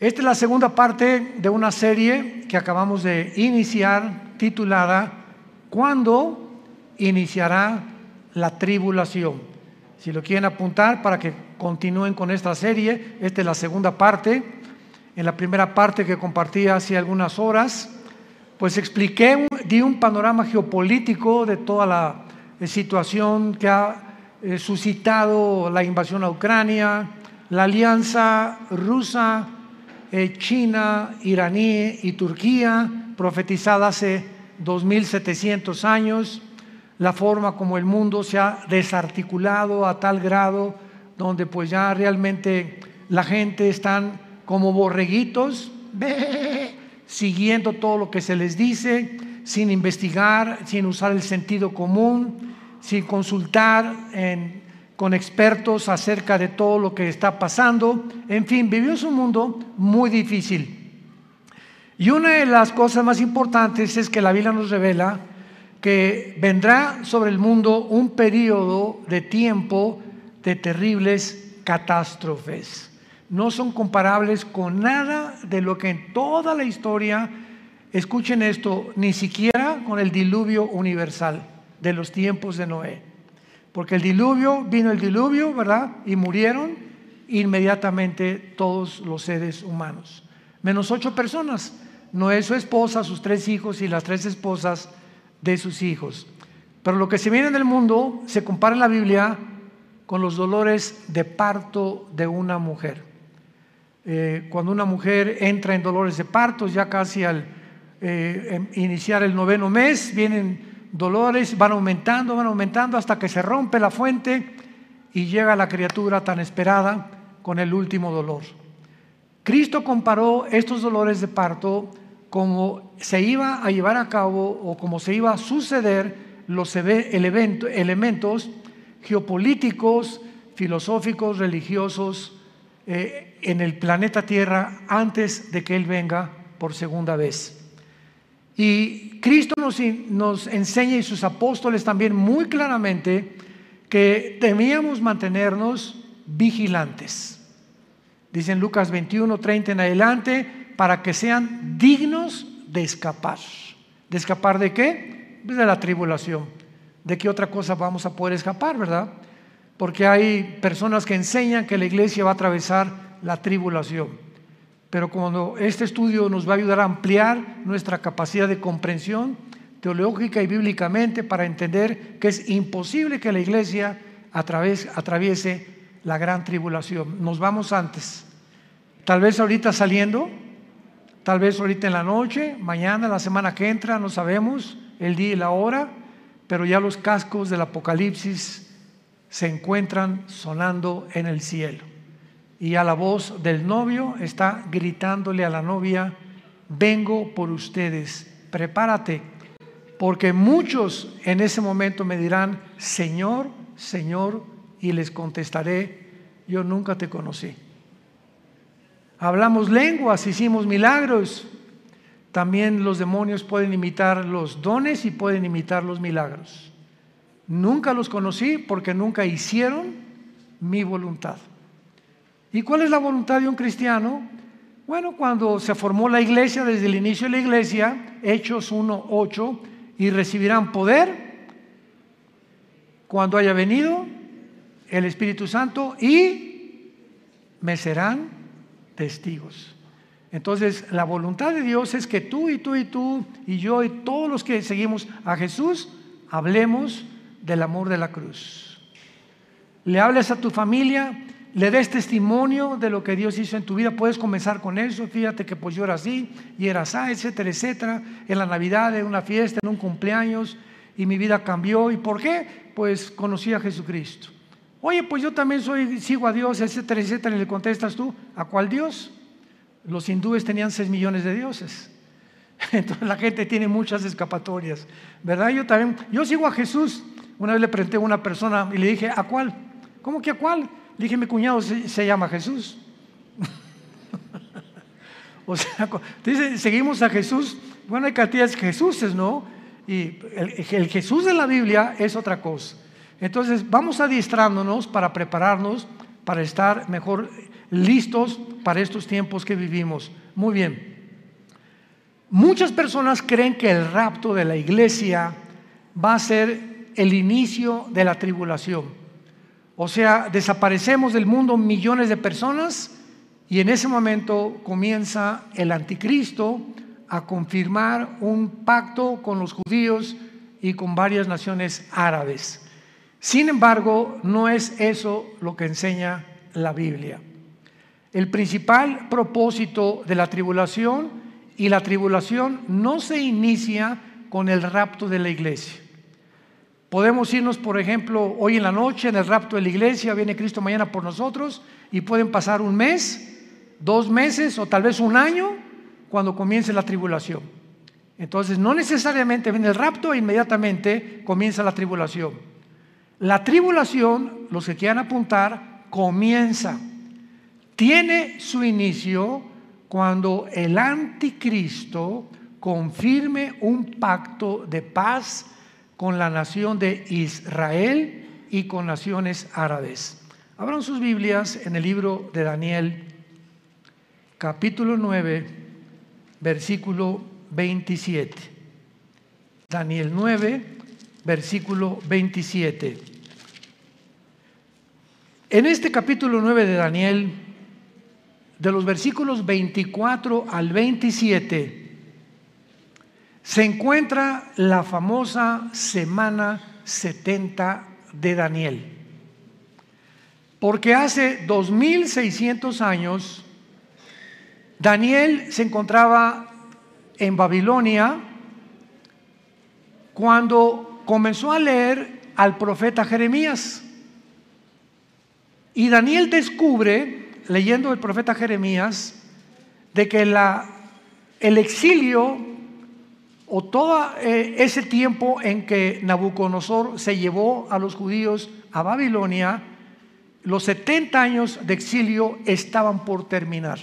Esta es la segunda parte de una serie que acabamos de iniciar titulada ¿Cuándo iniciará la tribulación? Si lo quieren apuntar para que continúen con esta serie, esta es la segunda parte. En la primera parte que compartí hace algunas horas, pues di un panorama geopolítico de toda la situación que ha suscitado la invasión a Ucrania, la alianza rusa, China, iraní y Turquía, profetizada hace 2700 años, la forma como el mundo se ha desarticulado a tal grado donde pues ya realmente la gente están como borreguitos, siguiendo todo lo que se les dice, sin investigar, sin usar el sentido común, sin consultar con expertos acerca de todo lo que está pasando. En fin, vivimos un mundo muy difícil. Y una de las cosas más importantes es que la Biblia nos revela que vendrá sobre el mundo un periodo de tiempo de terribles catástrofes. No son comparables con nada de lo que en toda la historia, escuchen esto, ni siquiera con el diluvio universal de los tiempos de Noé. Porque vino el diluvio, ¿verdad? Y murieron inmediatamente todos los seres humanos, menos 8 personas, Noé, su esposa, sus 3 hijos y las 3 esposas de sus hijos. Pero lo que se viene del mundo se compara en la Biblia con los dolores de parto de una mujer. Cuando una mujer entra en dolores de parto, ya casi al iniciar el 9º mes, vienen dolores, van aumentando hasta que se rompe la fuente y llega la criatura tan esperada con el último dolor. Cristo comparó estos dolores de parto como se iba a llevar a cabo o como se iba a suceder los elementos geopolíticos, filosóficos, religiosos en el planeta Tierra antes de que Él venga por segunda vez. Y Cristo nos enseña, y sus apóstoles también muy claramente, que debíamos mantenernos vigilantes. Dice en Lucas 21:30 en adelante, para que sean dignos de escapar. ¿De escapar de qué? Pues de la tribulación. ¿De qué otra cosa vamos a poder escapar, verdad? Porque hay personas que enseñan que la iglesia va a atravesar la tribulación. Pero cuando este estudio nos va a ayudar a ampliar nuestra capacidad de comprensión teológica y bíblicamente para entender que es imposible que la iglesia atraviese la gran tribulación. Nos vamos antes. Tal vez ahorita saliendo, tal vez ahorita en la noche, mañana, la semana que entra, no sabemos el día y la hora, pero ya los cascos del Apocalipsis se encuentran sonando en el cielo. Y a la voz del novio está gritándole a la novia: vengo por ustedes, prepárate, porque muchos en ese momento me dirán: Señor, Señor, y les contestaré: yo nunca te conocí. Hablamos lenguas, hicimos milagros. También los demonios pueden imitar los dones y pueden imitar los milagros. Nunca los conocí porque nunca hicieron mi voluntad. ¿Y cuál es la voluntad de un cristiano? Bueno, cuando se formó la iglesia, desde el inicio de la iglesia, Hechos 1:8, y recibirán poder cuando haya venido el Espíritu Santo y me serán testigos. Entonces, la voluntad de Dios es que tú y tú y tú y yo y todos los que seguimos a Jesús hablemos del amor de la cruz. Le hables a tu familia, le des testimonio de lo que Dios hizo en tu vida. Puedes comenzar con eso: fíjate que pues yo era así y era así, etcétera, etcétera. En la Navidad, en una fiesta, en un cumpleaños, y mi vida cambió. ¿Y por qué? Pues conocí a Jesucristo. Oye, pues yo también sigo a Dios, etcétera, etcétera. Y le contestas tú: ¿a cuál Dios? Los hindúes tenían 6 millones de dioses. Entonces la gente tiene muchas escapatorias, ¿verdad? Yo sigo a Jesús. Una vez le pregunté a una persona y le dije: ¿a cuál? ¿Cómo que a cuál? Le dije: mi cuñado se llama Jesús. O sea, dice, seguimos a Jesús. Bueno, hay cantidades de Jesuses, ¿no? Y el Jesús de la Biblia es otra cosa. Entonces vamos adiestrándonos para prepararnos para estar mejor listos para estos tiempos que vivimos. Muy bien. Muchas personas creen que el rapto de la iglesia va a ser el inicio de la tribulación. O sea, desaparecemos del mundo millones de personas y en ese momento comienza el anticristo a confirmar un pacto con los judíos y con varias naciones árabes. Sin embargo, no es eso lo que enseña la Biblia. El principal propósito de la tribulación, y la tribulación no se inicia con el rapto de la iglesia. Podemos irnos, por ejemplo, hoy en la noche en el rapto de la iglesia, viene Cristo mañana por nosotros, y pueden pasar un mes, 2 meses o tal vez un año cuando comience la tribulación. Entonces no necesariamente viene el rapto e inmediatamente comienza la tribulación. La tribulación, los que quieran apuntar, comienza, tiene su inicio cuando el anticristo confirme un pacto de paz con la nación de Israel y con naciones árabes. Abran sus Biblias en el libro de Daniel, capítulo 9, versículo 27. Daniel 9, versículo 27. En este capítulo 9 de Daniel, de los versículos 24 al 27, se encuentra la famosa semana 70 de Daniel. Porque hace 2600 años, Daniel se encontraba en Babilonia cuando comenzó a leer al profeta Jeremías. Y Daniel descubre, leyendo el profeta Jeremías, de que el exilio o todo ese tiempo en que Nabucodonosor se llevó a los judíos a Babilonia, los 70 años de exilio estaban por terminar.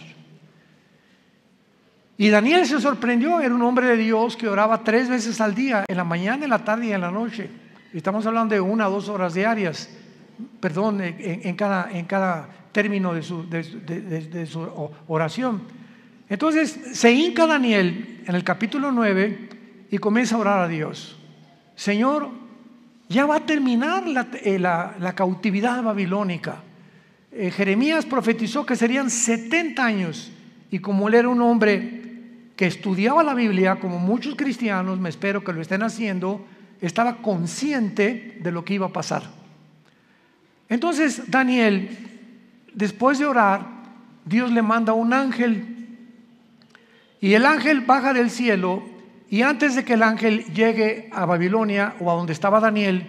Y Daniel se sorprendió, era un hombre de Dios que oraba 3 veces al día, en la mañana, en la tarde y en la noche. Estamos hablando de 1 a 2 horas diarias, perdón, en cada término de su oración. Entonces se hinca Daniel en el capítulo 9 y comienza a orar a Dios. Señor, ya va a terminar la cautividad babilónica. Jeremías profetizó que serían 70 años, y como él era un hombre que estudiaba la Biblia, como muchos cristianos, me espero que lo estén haciendo, estaba consciente de lo que iba a pasar. Entonces Daniel, después de orar, Dios le manda un ángel, y el ángel baja del cielo, y antes de que el ángel llegue a Babilonia o a donde estaba Daniel,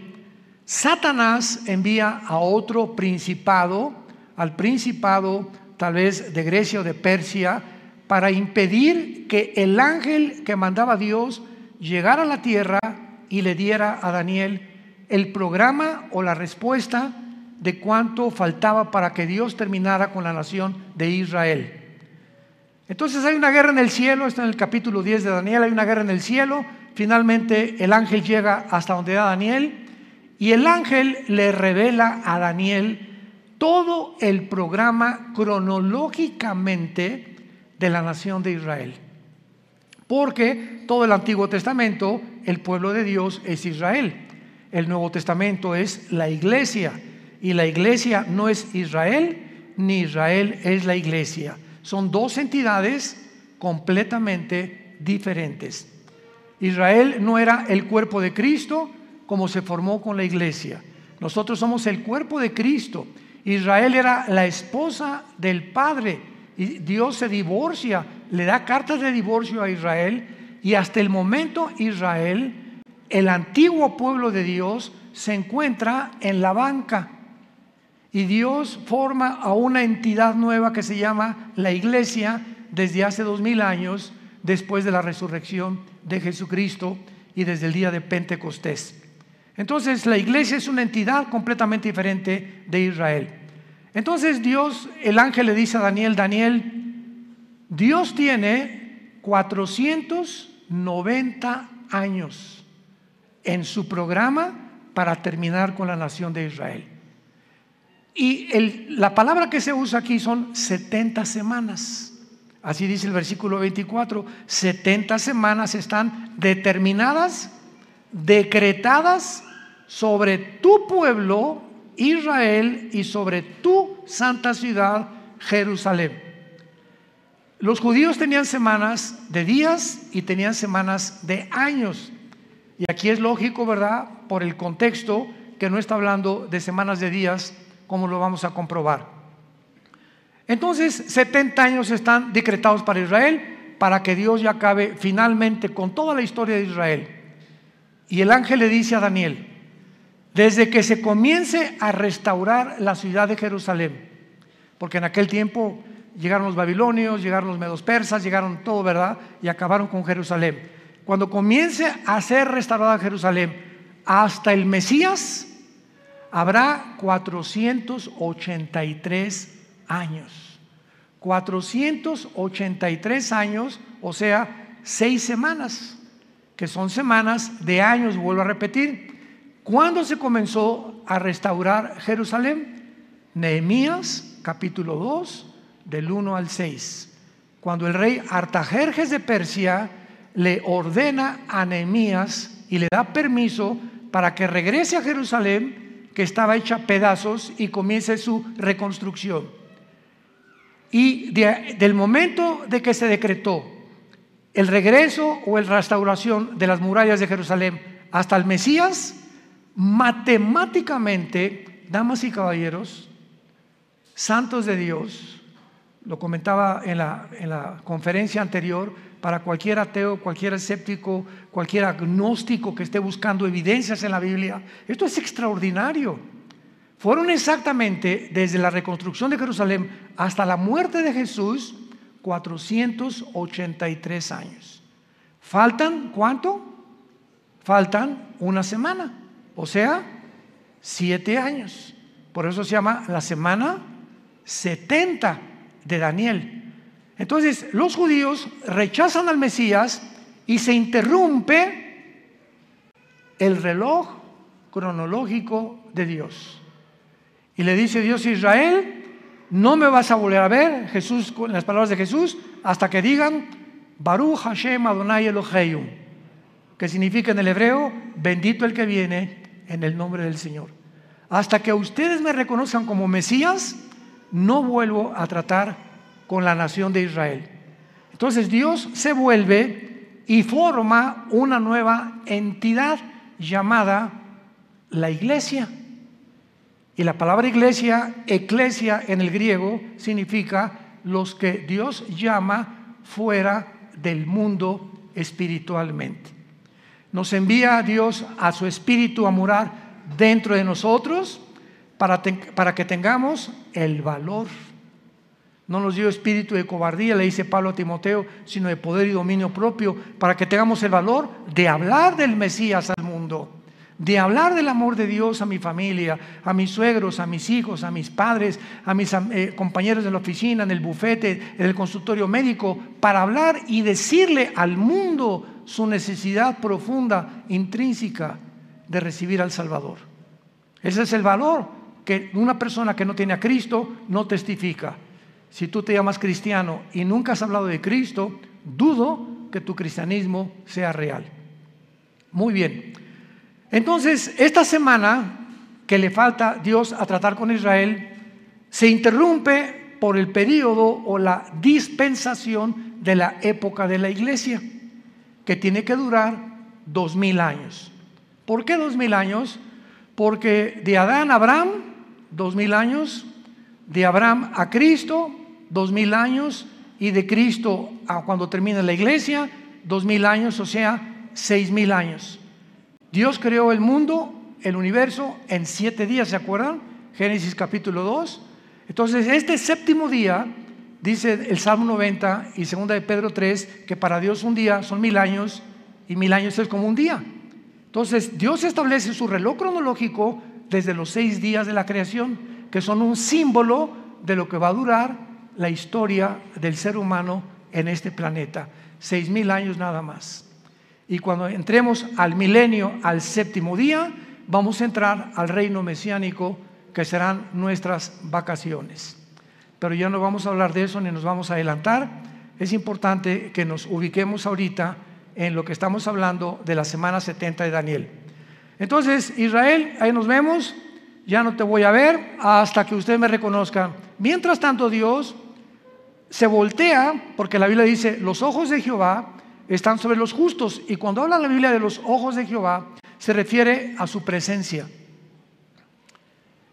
Satanás envía a otro principado, al principado tal vez de Grecia o de Persia, para impedir que el ángel que mandaba Dios llegara a la tierra y le diera a Daniel el programa o la respuesta de cuánto faltaba para que Dios terminara con la nación de Israel. Entonces hay una guerra en el cielo, está en el capítulo 10 de Daniel, hay una guerra en el cielo. Finalmente el ángel llega hasta donde era Daniel, y el ángel le revela a Daniel todo el programa cronológicamente de la nación de Israel. Porque todo el Antiguo Testamento, el pueblo de Dios es Israel. El Nuevo Testamento es la iglesia, y la iglesia no es Israel, ni Israel es la iglesia. Son 2 entidades completamente diferentes. Israel no era el cuerpo de Cristo como se formó con la iglesia. Nosotros somos el cuerpo de Cristo. Israel era la esposa del Padre, y Dios se divorcia, le da cartas de divorcio a Israel, y hasta el momento Israel, el antiguo pueblo de Dios, se encuentra en la banca. Y Dios forma a una entidad nueva que se llama la iglesia desde hace 2000 años, después de la resurrección de Jesucristo y desde el día de Pentecostés. Entonces la iglesia es una entidad completamente diferente de Israel. Entonces Dios, el ángel le dice a Daniel: Daniel, Dios tiene 490 años en su programa para terminar con la nación de Israel. Y la palabra que se usa aquí son 70 semanas. Así dice el versículo 24. 70 semanas están determinadas, decretadas sobre tu pueblo Israel y sobre tu santa ciudad Jerusalén. Los judíos tenían semanas de días y tenían semanas de años. Y aquí es lógico, ¿verdad? Por el contexto, que no está hablando de semanas de días, como lo vamos a comprobar. Entonces, 70 años están decretados para Israel, para que Dios ya acabe finalmente con toda la historia de Israel. Y el ángel le dice a Daniel: desde que se comience a restaurar la ciudad de Jerusalén, porque en aquel tiempo llegaron los babilonios, llegaron los medos persas, llegaron todo, ¿verdad? Y acabaron con Jerusalén. Cuando comience a ser restaurada Jerusalén hasta el Mesías, habrá 483 años. 483 años, o sea, 6 semanas, que son semanas de años, vuelvo a repetir. ¿Cuándo se comenzó a restaurar Jerusalén? Nehemías, capítulo 2, del 1 al 6. Cuando el rey Artajerjes de Persia le ordena a Nehemías y le da permiso para que regrese a Jerusalén, que estaba hecha a pedazos, y comience su reconstrucción. Y del momento de que se decretó el regreso o la restauración de las murallas de Jerusalén hasta el Mesías, matemáticamente, damas y caballeros, santos de Dios, lo comentaba en la conferencia anterior, para cualquier ateo, cualquier escéptico, cualquier agnóstico que esté buscando evidencias en la Biblia, esto es extraordinario. Fueron exactamente desde la reconstrucción de Jerusalén hasta la muerte de Jesús 483 años. ¿Faltan cuánto? Faltan una semana, o sea, 7 años. Por eso se llama la semana 70 de Daniel. Entonces los judíos rechazan al Mesías y se interrumpe el reloj cronológico de Dios. Y le dice Dios a Israel: no me vas a volver a ver, Jesús, con las palabras de Jesús, hasta que digan Baruch Hashem Adonai Eloheinu, que significa en el hebreo: bendito el que viene en el nombre del Señor. Hasta que ustedes me reconozcan como Mesías, no vuelvo a tratar con la nación de Israel. Entonces Dios se vuelve y forma una nueva entidad llamada la iglesia. Y la palabra iglesia, eclesia en el griego, significa los que Dios llama fuera del mundo espiritualmente. Nos envía a Dios a su espíritu a morar dentro de nosotros para que tengamos el valor. No nos dio espíritu de cobardía, le dice Pablo a Timoteo, sino de poder y dominio propio, para que tengamos el valor de hablar del Mesías al mundo, de hablar del amor de Dios a mi familia, a mis suegros, a mis hijos, a mis padres, a mis compañeros de la oficina, en el bufete, en el consultorio médico, para hablar y decirle al mundo su necesidad profunda, intrínseca, de recibir al Salvador. Ese es el valor que una persona que no tiene a Cristo no testifica. Si tú te llamas cristiano y nunca has hablado de Cristo, dudo que tu cristianismo sea real. Muy bien. Entonces, esta semana que le falta Dios a tratar con Israel, se interrumpe por el periodo o la dispensación de la época de la iglesia, que tiene que durar 2000 años. ¿Por qué 2000 años? Porque de Adán a Abraham, 2000 años, de Abraham a Cristo, 2000 años, y de Cristo a cuando termina la iglesia, 2000 años, o sea, 6000 años. Dios creó el mundo, el universo, en 7 días, ¿se acuerdan? Génesis capítulo 2. Entonces, este séptimo día, dice el Salmo 90 y 2 de Pedro 3, que para Dios un día son 1000 años, y 1000 años es como un día. Entonces, Dios establece su reloj cronológico desde los 6 días de la creación, que son un símbolo de lo que va a durar la historia del ser humano en este planeta. 6000 años nada más. Y cuando entremos al milenio, al séptimo día, vamos a entrar al reino mesiánico que serán nuestras vacaciones. Pero ya no vamos a hablar de eso ni nos vamos a adelantar. Es importante que nos ubiquemos ahorita en lo que estamos hablando de la semana 70 de Daniel. Entonces, Israel, ahí nos vemos. Ya no te voy a ver hasta que usted me reconozca. Mientras tanto, Dios se voltea, porque la Biblia dice, los ojos de Jehová están sobre los justos. Y cuando habla la Biblia de los ojos de Jehová, se refiere a su presencia.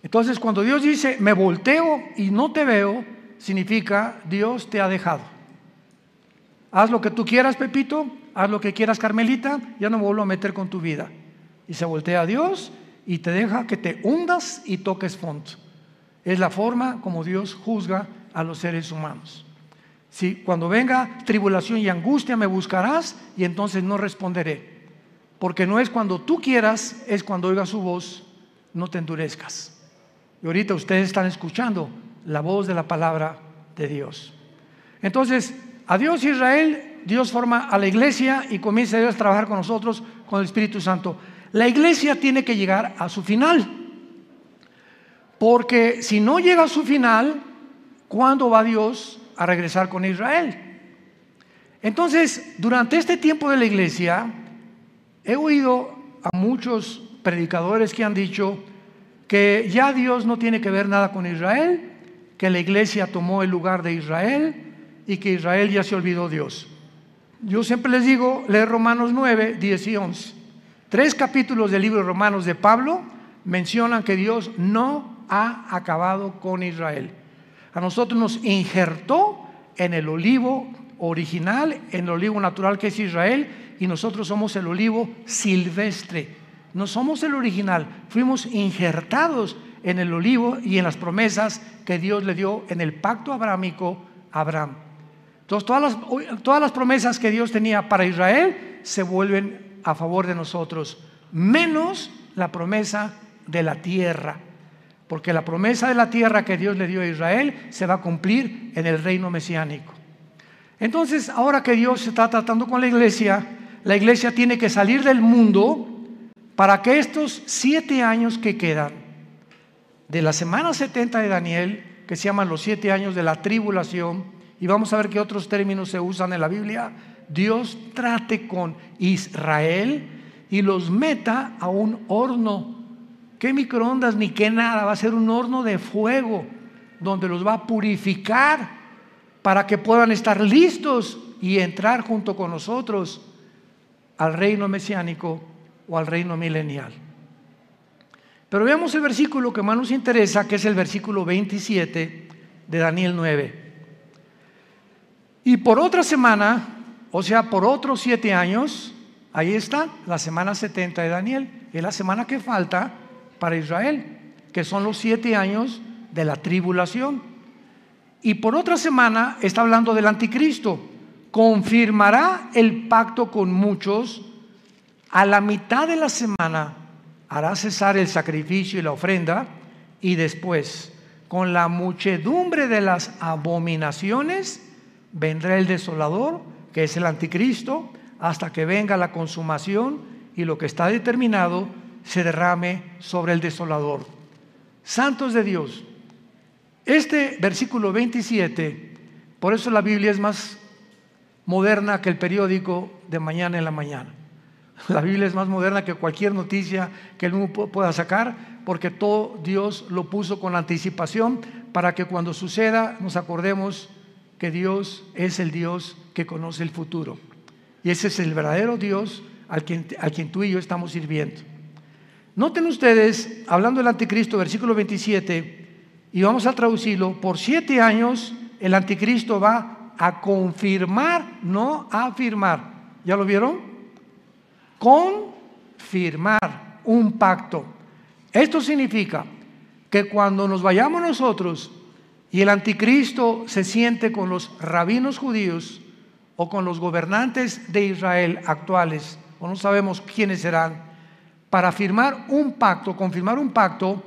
Entonces, cuando Dios dice, me volteo y no te veo, significa, Dios te ha dejado. Haz lo que tú quieras, Pepito, haz lo que quieras, Carmelita, ya no me vuelvo a meter con tu vida. Y se voltea a Dios y te deja que te hundas y toques fondo. Es la forma como Dios juzga a los seres humanos. Si cuando venga tribulación y angustia me buscarás, y entonces no responderé. Porque no es cuando tú quieras, es cuando oigas su voz, no te endurezcas. Y ahorita ustedes están escuchando la voz de la palabra de Dios. Entonces, adiós Israel, Dios forma a la iglesia y comienza Dios a trabajar con nosotros, con el Espíritu Santo. La iglesia tiene que llegar a su final. Porque si no llega a su final, ¿cuándo va Dios a regresar con Israel? Entonces, durante este tiempo de la iglesia, he oído a muchos predicadores que han dicho que ya Dios no tiene que ver nada con Israel, que la iglesia tomó el lugar de Israel y que Israel ya se olvidó de Dios. Yo siempre les digo, leer Romanos 9, 10 y 11. 3 capítulos del libro de Romanos de Pablo mencionan que Dios no ha acabado con Israel. A nosotros nos injertó en el olivo original, en el olivo natural que es Israel, y nosotros somos el olivo silvestre. No somos el original, fuimos injertados en el olivo y en las promesas que Dios le dio en el pacto abrahámico a Abraham. Entonces todas las promesas que Dios tenía para Israel se vuelven a favor de nosotros, menos la promesa de la tierra, porque la promesa de la tierra que Dios le dio a Israel se va a cumplir en el reino mesiánico. Entonces, ahora que Dios se está tratando con la iglesia tiene que salir del mundo para que estos 7 años que quedan de la semana 70 de Daniel, que se llaman los 7 años de la tribulación, y vamos a ver qué otros términos se usan en la Biblia, Dios trate con Israel y los meta a un horno. ¿Qué microondas ni qué nada? Va a ser un horno de fuego donde los va a purificar para que puedan estar listos y entrar junto con nosotros al reino mesiánico o al reino milenial. Pero veamos el versículo que más nos interesa, que es el versículo 27 de Daniel 9. Y por otra semana, o sea, por otros 7 años, ahí está la semana 70 de Daniel, es la semana que falta para Israel, que son los 7 años de la tribulación. Y por otra semana está hablando del anticristo. Confirmará el pacto con muchos. A la mitad de la semana hará cesar el sacrificio y la ofrenda, y después, con la muchedumbre de las abominaciones, vendrá el desolador, que es el anticristo, hasta que venga la consumación y lo que está determinado se derrame sobre el desolador. Santos de Dios, este versículo 27, por eso la Biblia es más moderna que el periódico de mañana en la mañana. La Biblia es más moderna que cualquier noticia que el mundo pueda sacar, porque todo Dios lo puso con anticipación para que cuando suceda nos acordemos que Dios es el Dios que conoce el futuro. Y ese es el verdadero Dios a quien tú y yo estamos sirviendo. Noten ustedes, hablando del anticristo, versículo 27, y vamos a traducirlo, por 7 años el anticristo va a confirmar, no a afirmar. ¿Ya lo vieron? Confirmar un pacto. Esto significa que cuando nos vayamos nosotros y el anticristo se siente con los rabinos judíos o con los gobernantes de Israel actuales, o no sabemos quiénes serán, para firmar un pacto, confirmar un pacto,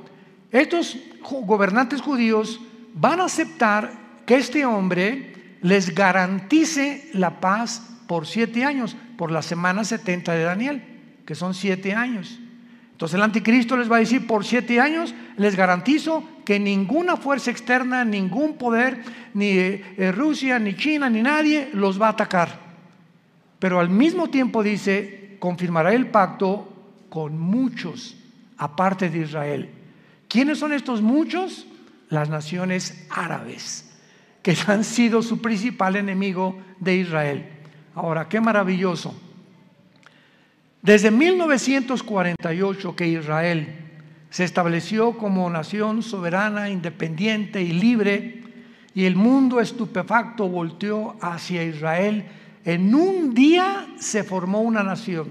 estos gobernantes judíos van a aceptar que este hombre les garantice la paz por 7 años, por la semana 70 de Daniel, que son 7 años. Entonces el anticristo les va a decir: por 7 años les garantizo que ninguna fuerza externa, ningún poder, ni Rusia, ni China, ni nadie los va a atacar. Pero al mismo tiempo dice: confirmará el pacto con muchos aparte de Israel. ¿Quiénes son estos muchos? Las naciones árabes, que han sido su principal enemigo de Israel. Ahora, qué maravilloso. Desde 1948 que Israel se estableció como nación soberana, independiente y libre, y el mundo estupefacto volteó hacia Israel, en un día se formó una nación,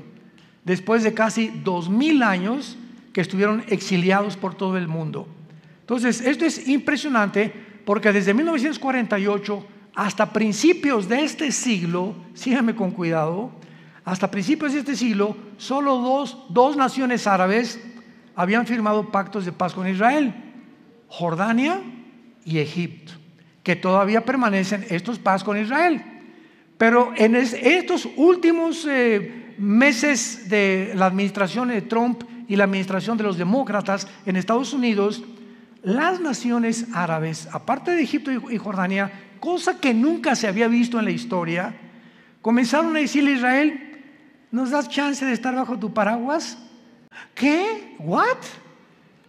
después de casi 2000 años que estuvieron exiliados por todo el mundo. Entonces, esto es impresionante, porque desde 1948 hasta principios de este siglo, síganme con cuidado, hasta principios de este siglo, solo dos naciones árabes habían firmado pactos de paz con Israel: Jordania y Egipto, que todavía permanecen estos paz con Israel. Pero en estos últimos meses de la administración de Trump y la administración de los demócratas en Estados Unidos, las naciones árabes, aparte de Egipto y Jordania, cosa que nunca se había visto en la historia, comenzaron a decirle a Israel: ¿nos das chance de estar bajo tu paraguas? ¿Qué? ¿What?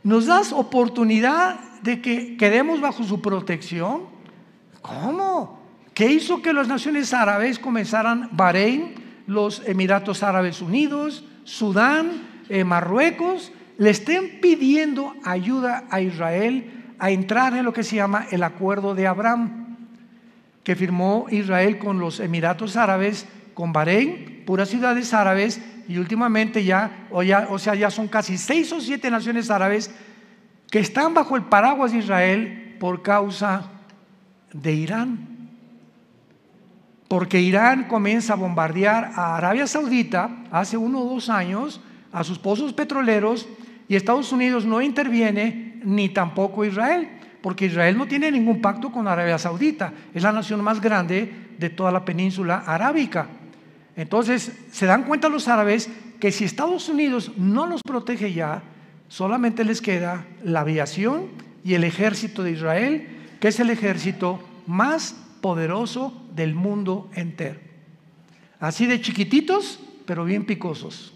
¿Nos das oportunidad de que quedemos bajo su protección? ¿Cómo? ¿Qué hizo que las naciones árabes comenzaran? Bahrein, los Emiratos Árabes Unidos, Sudán, Marruecos, le estén pidiendo ayuda a Israel a entrar en lo que se llama el Acuerdo de Abraham, que firmó Israel con los Emiratos Árabes, con Bahrein, puras ciudades árabes, y últimamente ya son casi 6 o 7 naciones árabes que están bajo el paraguas de Israel por causa de Irán. Porque Irán comienza a bombardear a Arabia Saudita hace 1 o 2 años, a sus pozos petroleros, y Estados Unidos no interviene, ni tampoco Israel, porque Israel no tiene ningún pacto con Arabia Saudita, es la nación más grande de toda la península arábica. Entonces se dan cuenta los árabes que si Estados Unidos no los protege ya, solamente les queda la aviación y el ejército de Israel, que es el ejército más poderoso del mundo entero. Así de chiquititos, pero bien picosos.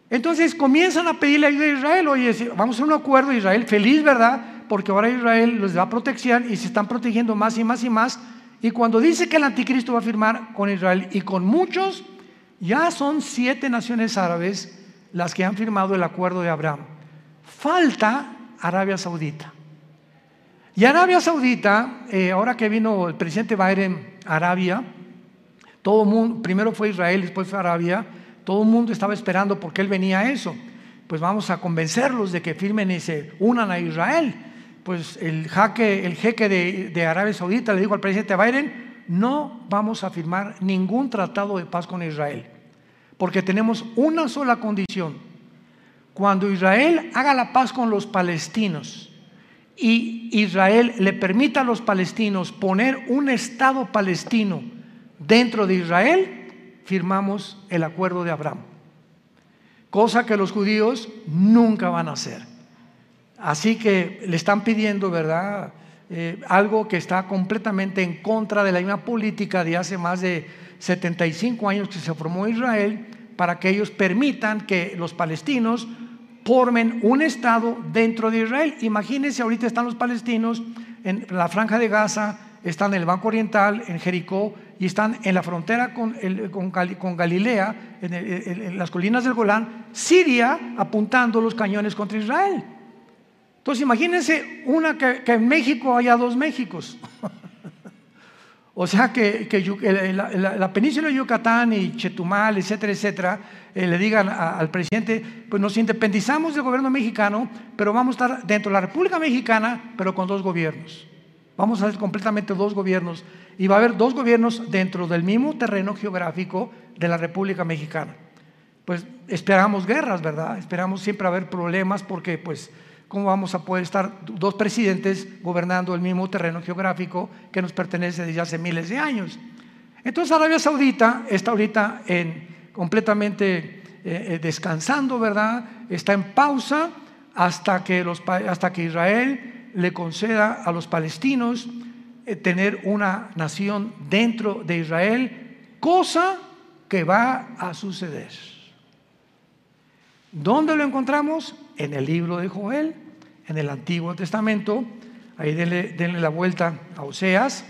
Entonces comienzan a pedirle ayuda a Israel: oye, vamos a hacer un acuerdo. Israel feliz, ¿verdad? Porque ahora Israel les da protección y se están protegiendo más y más y más. Y cuando dice que el anticristo va a firmar con Israel y con muchos, ya son 7 naciones árabes las que han firmado el Acuerdo de Abraham. Falta Arabia Saudita. Y Arabia Saudita, ahora que vino el presidente Biden a Arabia, todo el mundo, primero fue Israel, después fue Arabia, todo el mundo estaba esperando porque él venía a eso. Pues vamos a convencerlos de que firmen y se unan a Israel. Pues el jeque de Arabia Saudita le dijo al presidente Biden: no vamos a firmar ningún tratado de paz con Israel, porque tenemos una sola condición: cuando Israel haga la paz con los palestinos y Israel le permita a los palestinos poner un estado palestino dentro de Israel, firmamos el Acuerdo de Abraham, cosa que los judíos nunca van a hacer. Así que le están pidiendo, ¿verdad? Algo que está completamente en contra de la misma política de hace más de 75 años que se formó Israel, para que ellos permitan que los palestinos formen un estado dentro de Israel. Imagínense, ahorita están los palestinos en la Franja de Gaza, están en el Banco Oriental, en Jericó, y están en la frontera con Galilea, en las colinas del Golán, Siria, apuntando los cañones contra Israel. Entonces imagínense que en México haya 2 Méxicos. O sea que la península de Yucatán y Chetumal, etcétera, etcétera, le digan al presidente: pues nos independizamos del gobierno mexicano, pero vamos a estar dentro de la República Mexicana, pero con 2 gobiernos. Vamos a hacer completamente 2 gobiernos, y va a haber 2 gobiernos dentro del mismo terreno geográfico de la República Mexicana. Pues esperamos guerras, ¿verdad? Esperamos siempre haber problemas, porque pues ¿cómo vamos a poder estar 2 presidentes gobernando el mismo terreno geográfico que nos pertenece desde hace miles de años? Entonces Arabia Saudita está ahorita completamente descansando, ¿verdad? Está en pausa hasta que Israel le conceda a los palestinos tener una nación dentro de Israel, cosa que va a suceder. ¿Dónde lo encontramos? En el libro de Joel, en el Antiguo Testamento. Ahí denle la vuelta a Oseas,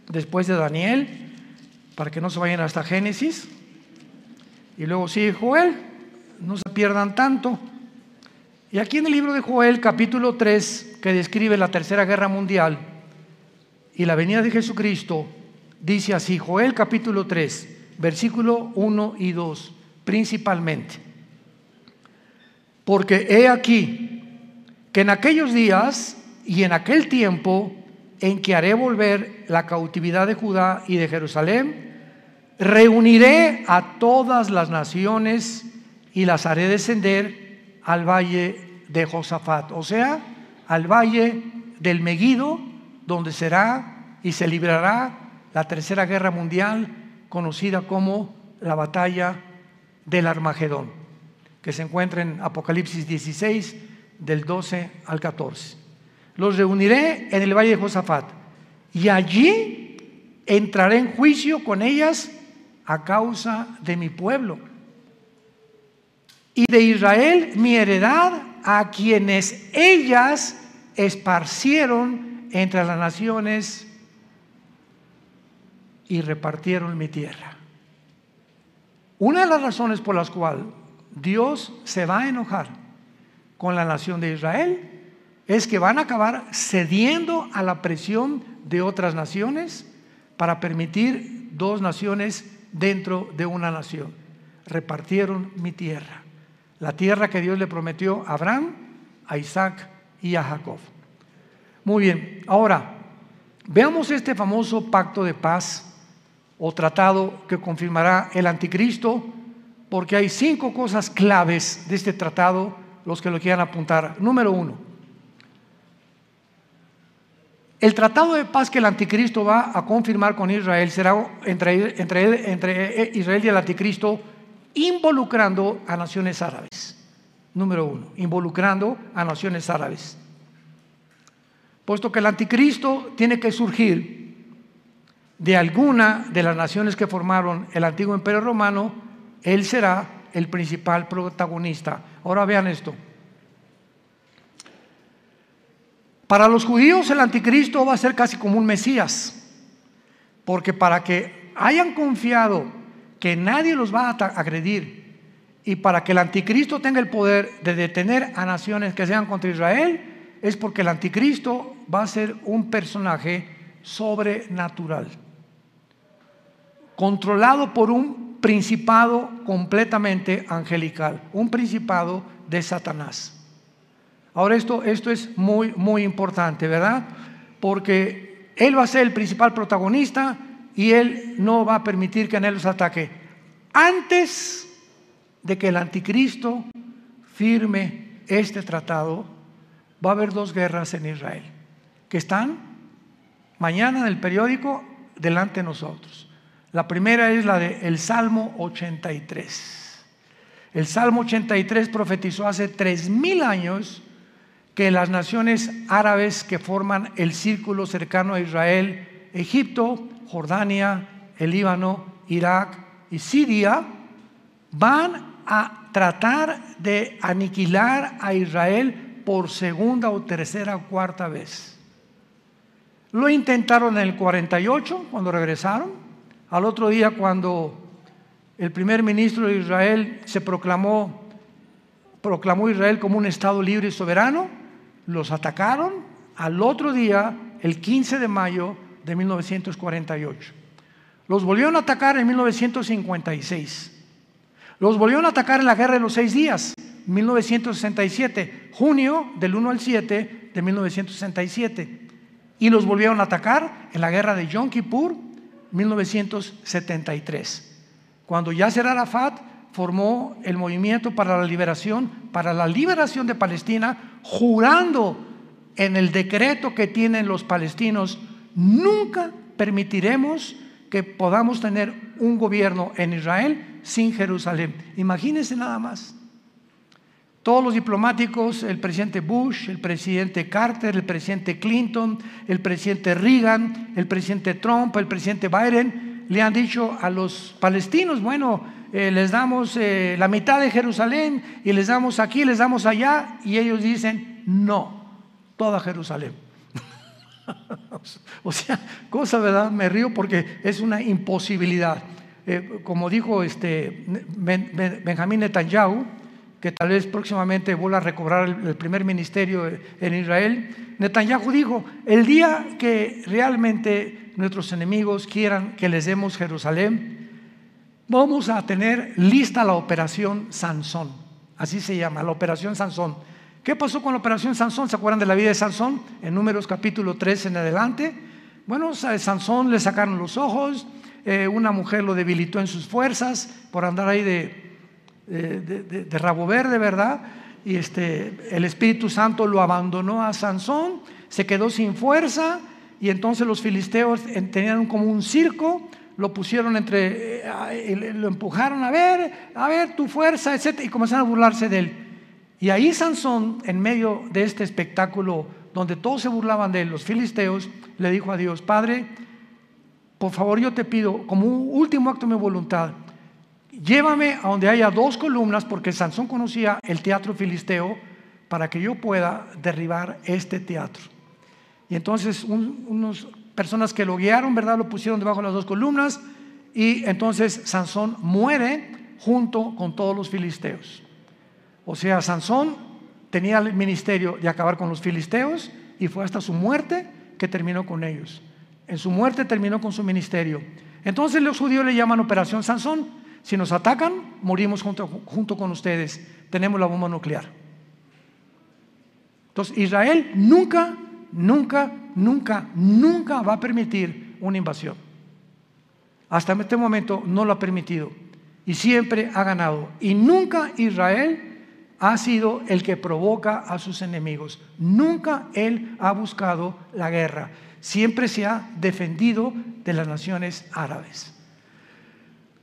después de Daniel, para que no se vayan hasta Génesis. Y luego sigue Joel, no se pierdan tanto. Y aquí en el libro de Joel, capítulo 3, que describe la Tercera Guerra Mundial y la venida de Jesucristo, dice así, Joel capítulo 3, versículo 1 y 2, principalmente. Porque he aquí que en aquellos días y en aquel tiempo en que haré volver la cautividad de Judá y de Jerusalén, reuniré a todas las naciones y las haré descender al valle de Josafat, o sea, al valle del Meguido, donde será y se librará la Tercera Guerra Mundial, conocida como la batalla del Armagedón, que se encuentra en Apocalipsis 16, del 12 al 14. Los reuniré en el valle de Josafat, y allí entraré en juicio con ellas a causa de mi pueblo y de Israel, mi heredad, a quienes ellas esparcieron entre las naciones y repartieron mi tierra. Una de las razones por las cuales Dios se va a enojar con la nación de Israel es que van a acabar cediendo a la presión de otras naciones para permitir dos naciones dentro de una nación. Repartieron mi tierra, la tierra que Dios le prometió a Abraham, a Isaac y a Jacob. Muy bien, ahora veamos este famoso pacto de paz o tratado que confirmará el anticristo, porque hay 5 cosas claves de este tratado, los que lo quieran apuntar. Número 1, el tratado de paz que el anticristo va a confirmar con Israel será entre Israel y el anticristo, involucrando a naciones árabes. Número 1, involucrando a naciones árabes. Puesto que el anticristo tiene que surgir de alguna de las naciones que formaron el antiguo imperio romano, él será el principal protagonista. Ahora vean esto. Para los judíos el anticristo va a ser casi como un Mesías, porque para que hayan confiado que nadie los va a agredir y para que el anticristo tenga el poder de detener a naciones que sean contra Israel, es porque el anticristo va a ser un personaje sobrenatural, controlado por un principado completamente angelical, un principado de Satanás. Ahora esto es muy importante, ¿verdad? Porque él va a ser el principal protagonista y él no va a permitir que nadie los ataque. Antes de que el anticristo firme este tratado, va a haber 2 guerras en Israel que están mañana en el periódico delante de nosotros. La primera es la del Salmo 83. El Salmo 83 profetizó hace 3000 años que las naciones árabes que forman el círculo cercano a Israel, Egipto, Jordania, el Líbano, Irak y Siria, van a tratar de aniquilar a Israel por segunda o tercera o cuarta vez. Lo intentaron en el 48 cuando regresaron. Al otro día, cuando el primer ministro de Israel proclamó Israel como un estado libre y soberano, los atacaron al otro día, el 15 de mayo de 1948. Los volvieron a atacar en 1956. Los volvieron a atacar en la Guerra de los 6 días, 1967, junio del 1 al 7 de 1967. Y los volvieron a atacar en la Guerra de Yom Kippur, 1973. Cuando Yasser Arafat formó el movimiento para la liberación de Palestina, jurando en el decreto que tienen los palestinos: nunca permitiremos que podamos tener un gobierno en Israel sin Jerusalén. Imagínense nada más. Todos los diplomáticos, el presidente Bush, el presidente Carter, el presidente Clinton, el presidente Reagan, el presidente Trump, el presidente Biden, le han dicho a los palestinos, bueno, les damos la mitad de Jerusalén y les damos aquí, les damos allá, y ellos dicen, no, toda Jerusalén. O sea, cosa, ¿verdad? Me río porque es una imposibilidad. Como dijo Benjamín Netanyahu, que tal vez próximamente vuelva a recobrar el primer ministerio en Israel, Netanyahu dijo, el día que realmente nuestros enemigos quieran que les demos Jerusalén, vamos a tener lista la operación Sansón. Así se llama, la operación Sansón. ¿Qué pasó con la operación Sansón? ¿Se acuerdan de la vida de Sansón? En Números capítulo 3 en adelante. Bueno, a Sansón le sacaron los ojos, una mujer lo debilitó en sus fuerzas por andar ahí de rabo verde, ¿verdad? Y el Espíritu Santo lo abandonó a Sansón, se quedó sin fuerza, y entonces los filisteos tenían como un circo, lo pusieron lo empujaron, a ver tu fuerza, etc., y comenzaron a burlarse de él. Y ahí Sansón, en medio de este espectáculo donde todos se burlaban de él, los filisteos, le dijo a Dios, Padre, por favor yo te pido, como un último acto de mi voluntad, llévame a donde haya 2 columnas, porque Sansón conocía el teatro filisteo, para que yo pueda derribar este teatro. Y entonces unas personas que lo guiaron, ¿verdad?, lo pusieron debajo de las 2 columnas, y entonces Sansón muere junto con todos los filisteos. O sea, Sansón tenía el ministerio de acabar con los filisteos, y fue hasta su muerte que terminó con ellos. En su muerte terminó con su ministerio. Entonces los judíos le llaman Operación Sansón. Si nos atacan, morimos junto con ustedes. Tenemos la bomba nuclear. Entonces Israel nunca va a permitir una invasión. Hasta este momento no lo ha permitido, y siempre ha ganado. Y nunca Israel ha sido el que provoca a sus enemigos. Nunca él ha buscado la guerra. Siempre se ha defendido de las naciones árabes.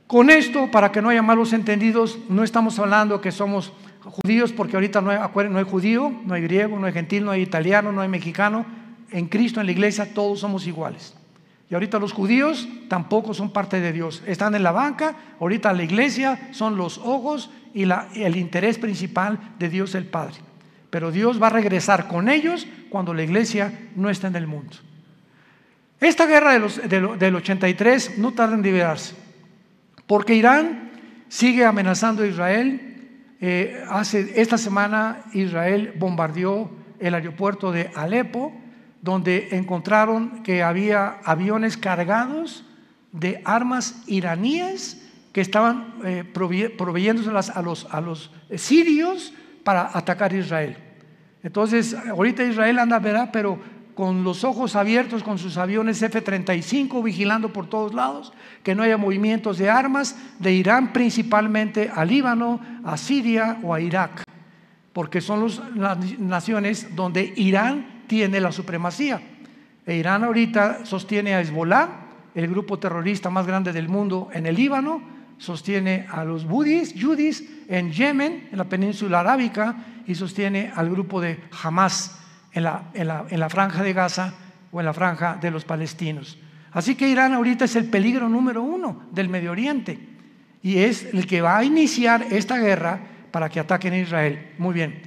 Con esto, para que no haya malos entendidos, no estamos hablando que somos judíos, porque ahorita no hay judío, no hay griego, no hay gentil, no hay italiano, no hay mexicano. En Cristo, en la iglesia, todos somos iguales. Y ahorita los judíos tampoco son parte de Dios. Están en la banca. Ahorita la iglesia son los ojos y el interés principal de Dios el Padre. Pero Dios va a regresar con ellos cuando la iglesia no está en el mundo. Esta guerra del 83 no tarda en liberarse, porque Irán sigue amenazando a Israel. Esta semana Israel bombardeó el aeropuerto de Alepo, donde encontraron que había aviones cargados de armas iraníes que estaban proveyéndoselas a los sirios para atacar a Israel. Entonces ahorita Israel anda, ¿verdad?, pero con los ojos abiertos, con sus aviones F-35 vigilando por todos lados que no haya movimientos de armas de Irán, principalmente a Líbano, a Siria o a Irak, porque son las naciones donde Irán tiene la supremacía. Irán ahorita sostiene a Hezbollah, el grupo terrorista más grande del mundo en el Líbano, sostiene a los yudis en Yemen, en la península arábica, y sostiene al grupo de Hamas en la franja de Gaza o en la franja de los palestinos. Así que Irán ahorita es el peligro número 1 del Medio Oriente, y es el que va a iniciar esta guerra para que ataquen a Israel. Muy bien.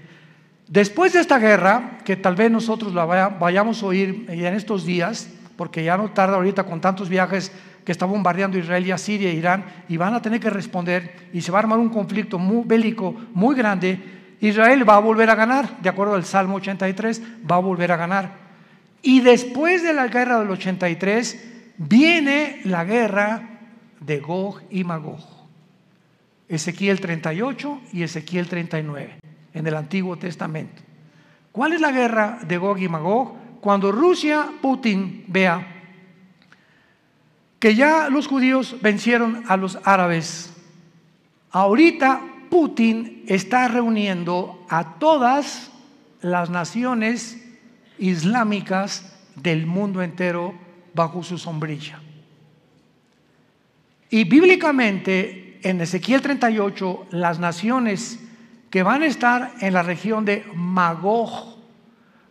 Después de esta guerra, que tal vez nosotros la vayamos a oír en estos días, porque ya no tarda ahorita con tantos viajes que está bombardeando Israel y a Siria e Irán, y van a tener que responder, y se va a armar un conflicto bélico muy grande. Israel va a volver a ganar, de acuerdo al Salmo 83, va a volver a ganar. Y después de la guerra del 83 viene la guerra de Gog y Magog. Ezequiel 38 y Ezequiel 39 en el Antiguo Testamento. ¿Cuál es la guerra de Gog y Magog? Cuando Rusia, Putin, vea que ya los judíos vencieron a los árabes. Ahorita Putin está reuniendo a todas las naciones islámicas del mundo entero bajo su sombrilla. Y bíblicamente en Ezequiel 38 las naciones que van a estar en la región de Magog.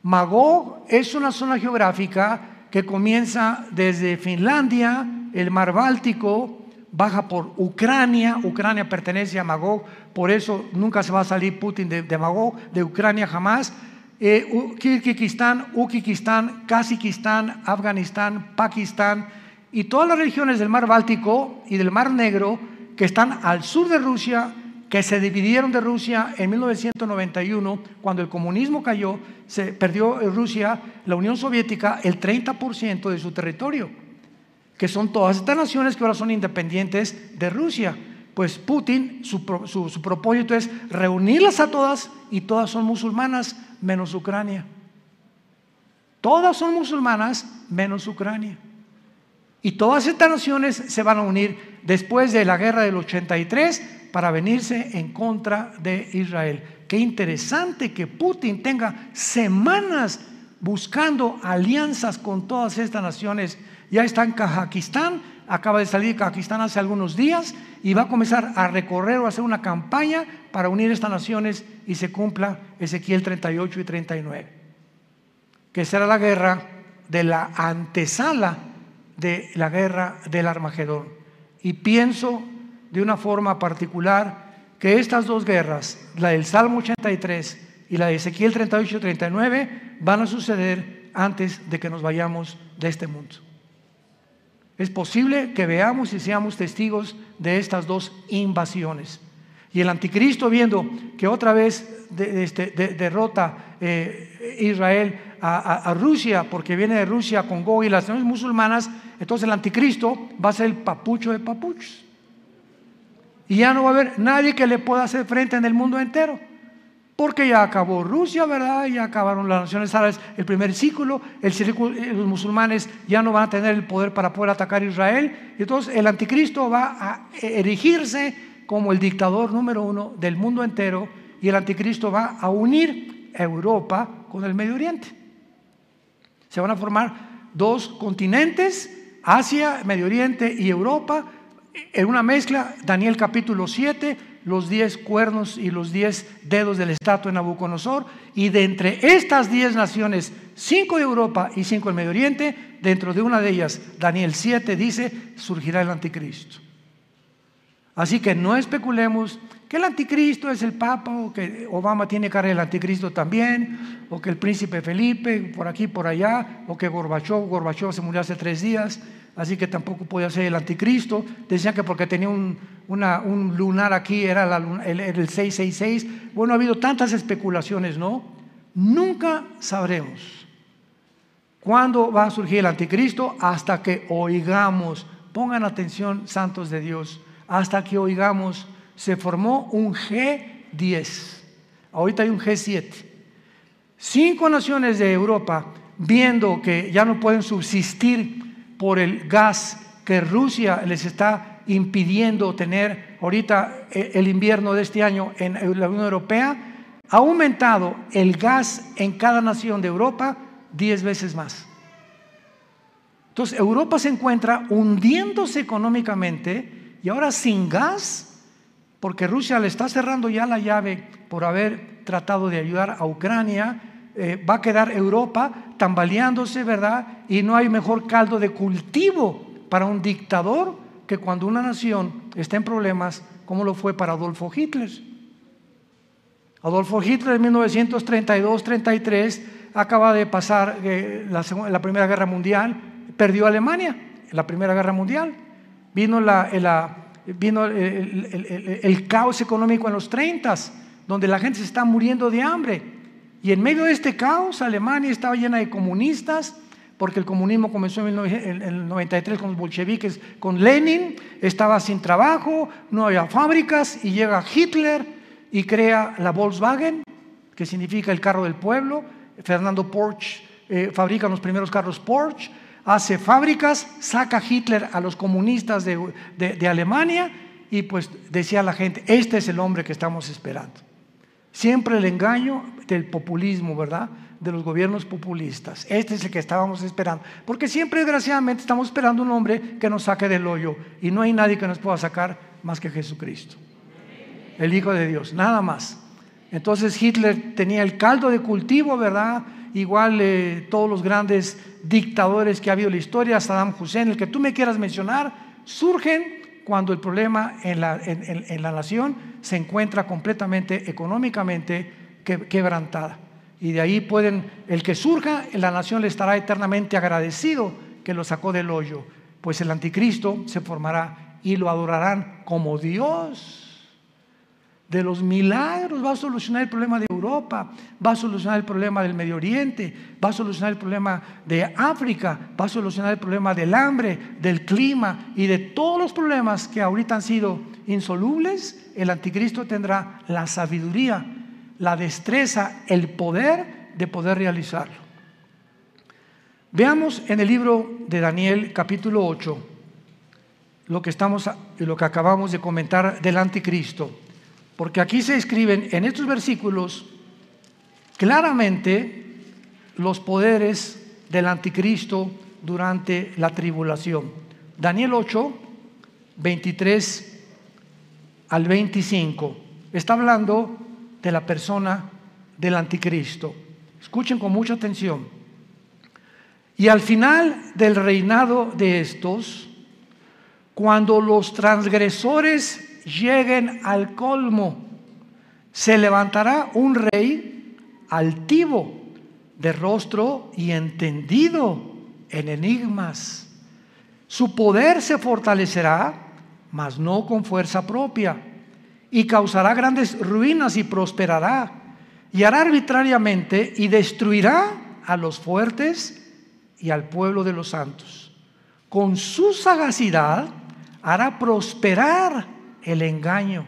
Magog es una zona geográfica que comienza desde Finlandia, el mar Báltico, baja por Ucrania. Ucrania pertenece a Magog, por eso nunca se va a salir Putin de Magog, de Ucrania jamás. Kirguistán, Uzbekistán, Kazajistán, Afganistán, Pakistán y todas las regiones del mar Báltico y del mar Negro que están al sur de Rusia, que se dividieron de Rusia en 1991, cuando el comunismo cayó, se perdió Rusia, la Unión Soviética, el 30% de su territorio, que son todas estas naciones que ahora son independientes de Rusia. Pues Putin, su propósito es reunirlas a todas, y todas son musulmanas, menos Ucrania. Todas son musulmanas, menos Ucrania. Y todas estas naciones se van a unir después de la guerra del 83 para venirse en contra de Israel. Qué interesante que Putin tenga semanas buscando alianzas con todas estas naciones. Ya está en Kazajistán, acaba de salir de Kazajistán hace algunos días y va a comenzar a recorrer o a hacer una campaña para unir estas naciones y se cumpla Ezequiel 38 y 39, que será la guerra de la antesala de la guerra del Armagedón. Y pienso de una forma particular que estas dos guerras, la del Salmo 83 y la de Ezequiel 38 y 39, van a suceder antes de que nos vayamos de este mundo. Es posible que veamos y seamos testigos de estas dos invasiones. Y el anticristo, viendo que otra vez derrota Israel a Rusia, porque viene de Rusia con Gog y las naciones musulmanas, entonces el anticristo va a ser el papucho de papuchos. Y ya no va a haber nadie que le pueda hacer frente en el mundo entero, porque ya acabó Rusia, ¿verdad? Ya acabaron las naciones árabes, el primer círculo, los musulmanes ya no van a tener el poder para poder atacar a Israel. Y entonces el anticristo va a erigirse como el dictador número uno del mundo entero, y el anticristo va a unir a Europa con el Medio Oriente. Se van a formar dos continentes, Asia, Medio Oriente y Europa, en una mezcla. Daniel capítulo 7, los 10 cuernos y los 10 dedos de la estatua de Nabucodonosor, y de entre estas 10 naciones, 5 de Europa y 5 del Medio Oriente, dentro de una de ellas, Daniel 7 dice, surgirá el anticristo. Así que no especulemos que el anticristo es el Papa, o que Obama tiene cara del anticristo también, o que el príncipe Felipe por aquí por allá, o que Gorbachov se murió hace 3 días, así que tampoco podía ser el anticristo. Decían que porque tenía un lunar aquí era el 666. Bueno, ha habido tantas especulaciones, ¿no? Nunca sabremos cuándo va a surgir el anticristo hasta que oigamos. Pongan atención, santos de Dios, hasta que oigamos. Se formó un G10, ahorita hay un G7. 5 naciones de Europa, viendo que ya no pueden subsistir por el gas que Rusia les está impidiendo tener ahorita el invierno de este año en la Unión Europea, ha aumentado el gas en cada nación de Europa 10 veces más. Entonces Europa se encuentra hundiéndose económicamente, y ahora sin gas, porque Rusia le está cerrando ya la llave por haber tratado de ayudar a Ucrania. Va a quedar Europa tambaleándose, ¿verdad? Y no hay mejor caldo de cultivo para un dictador que cuando una nación está en problemas, como lo fue para Adolfo Hitler. Adolfo Hitler en 1932-33 acaba de pasar la Primera Guerra Mundial, perdió Alemania en la Primera Guerra Mundial. Vino el caos económico en los 30s, donde la gente se está muriendo de hambre. Y en medio de este caos, Alemania estaba llena de comunistas, porque el comunismo comenzó en el 93 con los bolcheviques, con Lenin. Estaba sin trabajo, no había fábricas, y llega Hitler y crea la Volkswagen, que significa el carro del pueblo. Fernando Porsche fabrica los primeros carros Porsche, hace fábricas, saca Hitler a los comunistas de Alemania, y pues decía la gente, este es el hombre que estamos esperando. Siempre el engaño del populismo, ¿verdad? de los gobiernos populistas. Este es el que estábamos esperando, porque siempre desgraciadamente estamos esperando un hombre que nos saque del hoyo, y no hay nadie que nos pueda sacar más que Jesucristo, el Hijo de Dios, nada más. Entonces Hitler tenía el caldo de cultivo, ¿verdad? Igual todos los grandes dictadores que ha habido en la historia, Saddam Hussein, el que tú me quieras mencionar, surgen cuando el problema en la nación se encuentra completamente económicamente quebrantada. Y de ahí el que surja en la nación le estará eternamente agradecido que lo sacó del hoyo, pues el anticristo se formará y lo adorarán como Dios. De los milagros va a solucionar el problema de Europa, va a solucionar el problema del Medio Oriente, va a solucionar el problema de África, va a solucionar el problema del hambre, del clima y de todos los problemas que ahorita han sido insolubles. El anticristo tendrá la sabiduría, la destreza, el poder de poder realizarlo. Veamos en el libro de Daniel capítulo 8 lo que acabamos de comentar del anticristo, porque aquí se escriben en estos versículos claramente los poderes del anticristo durante la tribulación. Daniel 8, 23 al 25 está hablando de la persona del anticristo. Escuchen con mucha atención. Y al final del reinado de estos, cuando los transgresores lleguen al colmo, se levantará un rey altivo, de rostro y entendido en enigmas. Su poder se fortalecerá, mas no con fuerza propia, y causará grandes ruinas y prosperará, y hará arbitrariamente y destruirá a los fuertes y al pueblo de los santos. Con su sagacidad hará prosperar el engaño.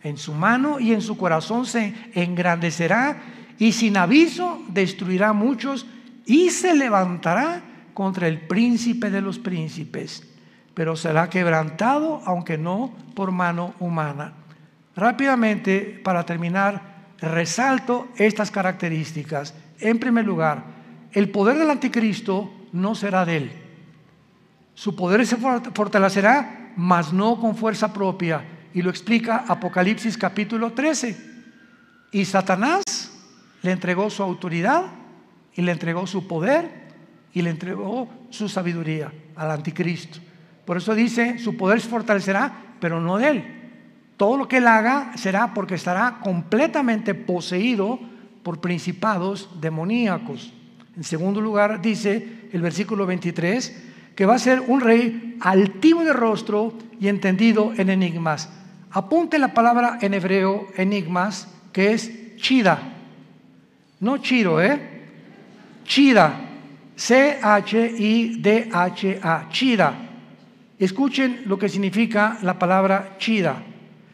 En su mano y en su corazón se engrandecerá, y sin aviso destruirá a muchos, y se levantará contra el príncipe de los príncipes, pero será quebrantado, aunque no por mano humana. Rápidamente, para terminar, resalto estas características. En primer lugar, el poder del anticristo no será de él. Su poder se fortalecerá, mas no con fuerza propia, y lo explica Apocalipsis capítulo 13. Y Satanás le entregó su autoridad, y le entregó su poder, y le entregó su sabiduría al anticristo. Por eso dice, su poder se fortalecerá, pero no de él. Todo lo que él haga será porque estará completamente poseído por principados demoníacos. En segundo lugar, dice el versículo 23, que va a ser un rey altivo de rostro y entendido en enigmas. Apunte la palabra en hebreo, enigmas, que es chida. No chiro, chida. C-H-I-D-H-A, chida. Escuchen lo que significa la palabra chida.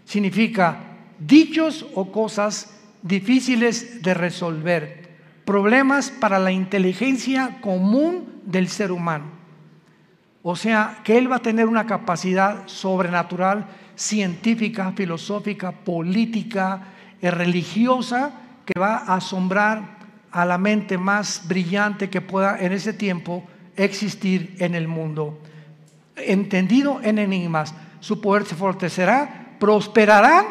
Significa dichos o cosas difíciles de resolver, problemas para la inteligencia común del ser humano. O sea, que él va a tener una capacidad sobrenatural, científica, filosófica, política, religiosa, que va a asombrar a la mente más brillante que pueda en ese tiempo existir en el mundo. Entendido en enigmas, su poder se fortalecerá, prosperará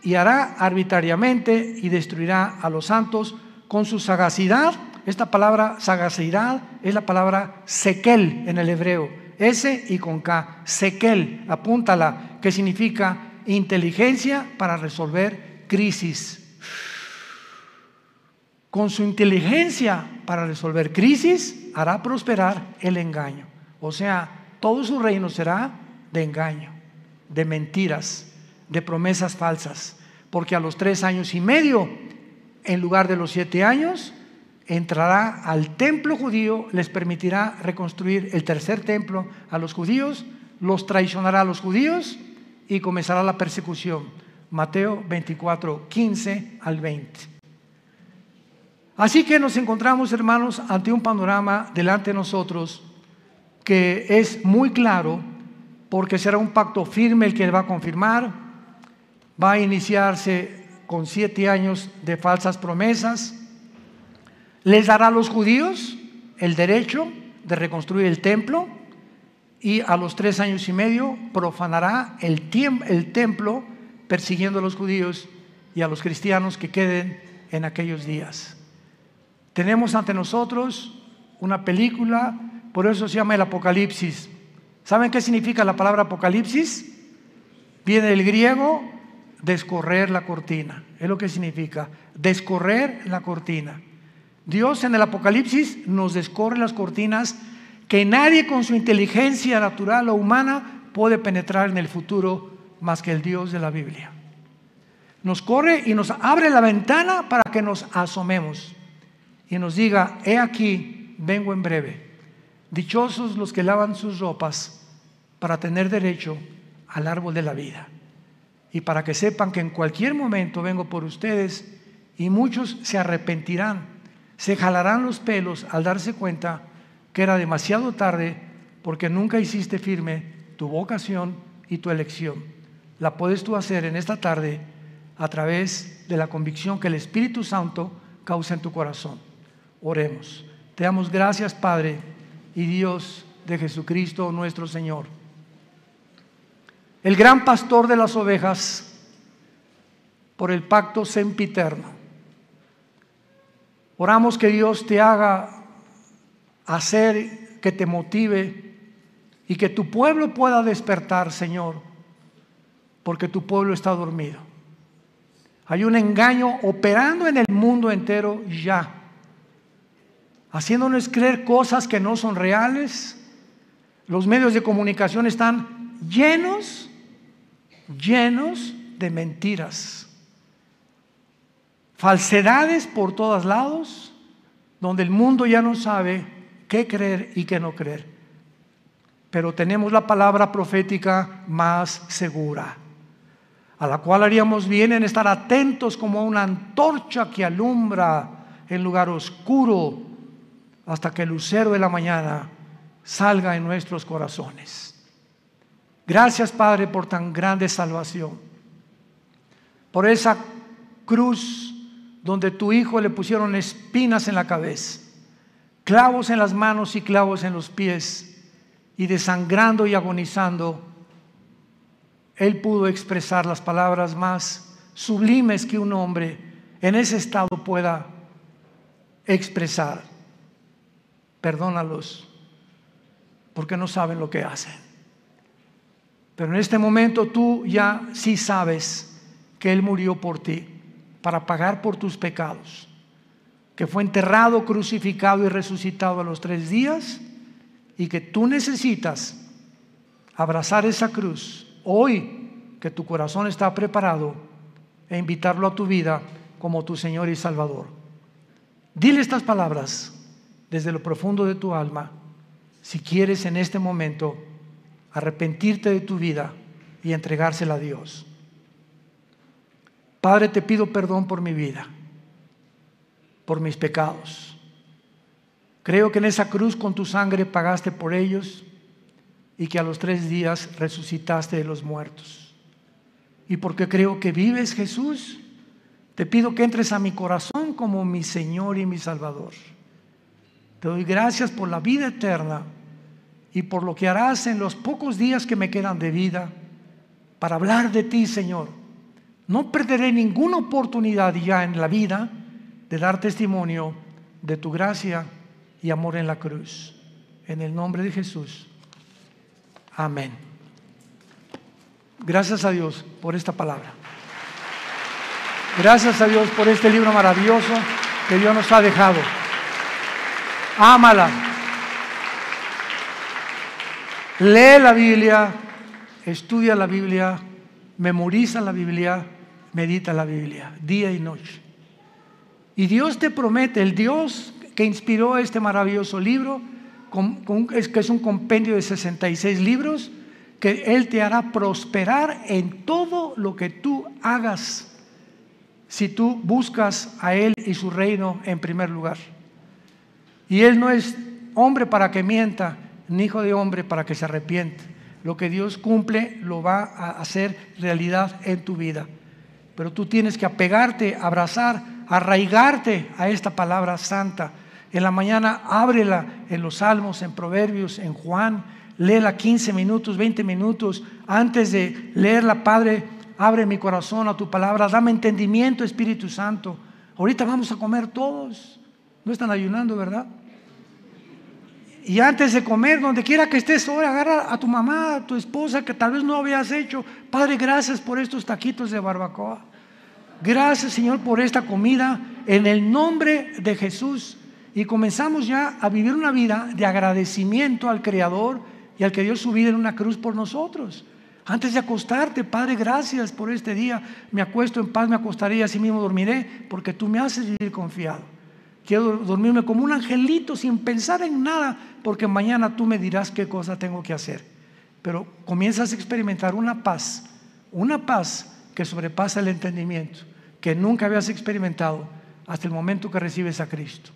y hará arbitrariamente y destruirá a los santos con su sagacidad. Esta palabra sagacidad es la palabra sekel en el hebreo, S y con K, sekel, apúntala, que significa inteligencia para resolver crisis. Con su inteligencia para resolver crisis hará prosperar el engaño. O sea, todo su reino será de engaño, de mentiras, de promesas falsas, porque a los 3 años y medio, en lugar de los 7 años, entrará al templo judío, les permitirá reconstruir el tercer templo a los judíos, los traicionará a los judíos y comenzará la persecución. Mateo 24, 15 al 20. Así que nos encontramos, hermanos, ante un panorama delante de nosotros que es muy claro, porque será un pacto firme el que va a confirmar. Va a iniciarse con 7 años de falsas promesas. Les dará a los judíos el derecho de reconstruir el templo, y a los 3 años y medio profanará el templo, persiguiendo a los judíos y a los cristianos que queden en aquellos días. Tenemos ante nosotros una película, por eso se llama el Apocalipsis. ¿Saben qué significa la palabra Apocalipsis? Viene del griego descorrer la cortina, es lo que significa, descorrer la cortina. Dios en el Apocalipsis nos descorre las cortinas que nadie con su inteligencia natural o humana puede penetrar en el futuro más que el Dios de la Biblia. Nos corre y nos abre la ventana para que nos asomemos y nos diga: he aquí, vengo en breve. Dichosos los que lavan sus ropas para tener derecho al árbol de la vida, y para que sepan que en cualquier momento vengo por ustedes, y muchos se arrepentirán, se jalarán los pelos al darse cuenta que era demasiado tarde, porque nunca hiciste firme tu vocación y tu elección. La puedes tú hacer en esta tarde a través de la convicción que el Espíritu Santo causa en tu corazón. Oremos. Te damos gracias, Padre y Dios de Jesucristo nuestro Señor, el gran pastor de las ovejas, por el pacto sempiterno. Oramos que Dios te haga hacer, que te motive, y que tu pueblo pueda despertar, Señor, porque tu pueblo está dormido. Hay un engaño operando en el mundo entero ya, haciéndonos creer cosas que no son reales. Los medios de comunicación están llenos de mentiras, falsedades por todos lados, donde el mundo ya no sabe qué creer y qué no creer. Pero tenemos la palabra profética más segura, a la cual haríamos bien en estar atentos como una antorcha que alumbra en lugar oscuro, hasta que el lucero de la mañana salga en nuestros corazones. Gracias, Padre, por tan grande salvación, por esa cruz donde tu Hijo le pusieron espinas en la cabeza, clavos en las manos y clavos en los pies, y desangrando y agonizando, Él pudo expresar las palabras más sublimes que un hombre en ese estado pueda expresar: perdónalos, porque no saben lo que hacen. Pero en este momento tú ya sí sabes que Él murió por ti, para pagar por tus pecados, que fue enterrado, crucificado y resucitado a los 3 días, y que tú necesitas abrazar esa cruz hoy, que tu corazón está preparado, e invitarlo a tu vida como tu Señor y Salvador. Dile estas palabras desde lo profundo de tu alma, si quieres en este momento arrepentirte de tu vida y entregársela a Dios. Padre, te pido perdón por mi vida, por mis pecados. Creo que en esa cruz con tu sangre pagaste por ellos, y que a los 3 días resucitaste de los muertos. Y porque creo que vives, Jesús, te pido que entres a mi corazón como mi Señor y mi Salvador. Te doy gracias por la vida eterna y por lo que harás en los pocos días que me quedan de vida para hablar de ti, Señor. No perderé ninguna oportunidad ya en la vida de dar testimonio de tu gracia y amor en la cruz. En el nombre de Jesús. Amén. Gracias a Dios por esta palabra. Gracias a Dios por este libro maravilloso que Dios nos ha dejado. Ámala. Lee la Biblia, estudia la Biblia, memoriza la Biblia, medita la Biblia, día y noche. Y Dios te promete, el Dios que inspiró este maravilloso libro, que es un compendio de 66 libros, que Él te hará prosperar en todo lo que tú hagas, si tú buscas a Él y su reino en primer lugar. Y Él no es hombre para que mienta, ni hijo de hombre para que se arrepiente. Lo que Dios cumple lo va a hacer realidad en tu vida. Pero tú tienes que apegarte, abrazar arraigarte a esta palabra santa. En la mañana ábrela en los Salmos, en Proverbios, en Juan. Léela 15 minutos, 20 minutos. Antes de leerla, Padre, abre mi corazón a tu palabra. Dame entendimiento, Espíritu Santo. Ahorita vamos a comer todos. No están ayunando, ¿verdad? Y antes de comer, donde quiera que estés hoy, agarra a tu mamá, a tu esposa, que tal vez no habías hecho. Padre, gracias por estos taquitos de barbacoa. Gracias, Señor, por esta comida, en el nombre de Jesús. Y comenzamos ya a vivir una vida de agradecimiento al Creador y al que dio su vida en una cruz por nosotros. Antes de acostarte, Padre, gracias por este día. Me acuesto en paz, me acostaré y así mismo dormiré, porque tú me haces vivir confiado. Quiero dormirme como un angelito sin pensar en nada, porque mañana tú me dirás qué cosa tengo que hacer. Pero comienzas a experimentar una paz que sobrepasa el entendimiento, que nunca habías experimentado hasta el momento que recibes a Cristo.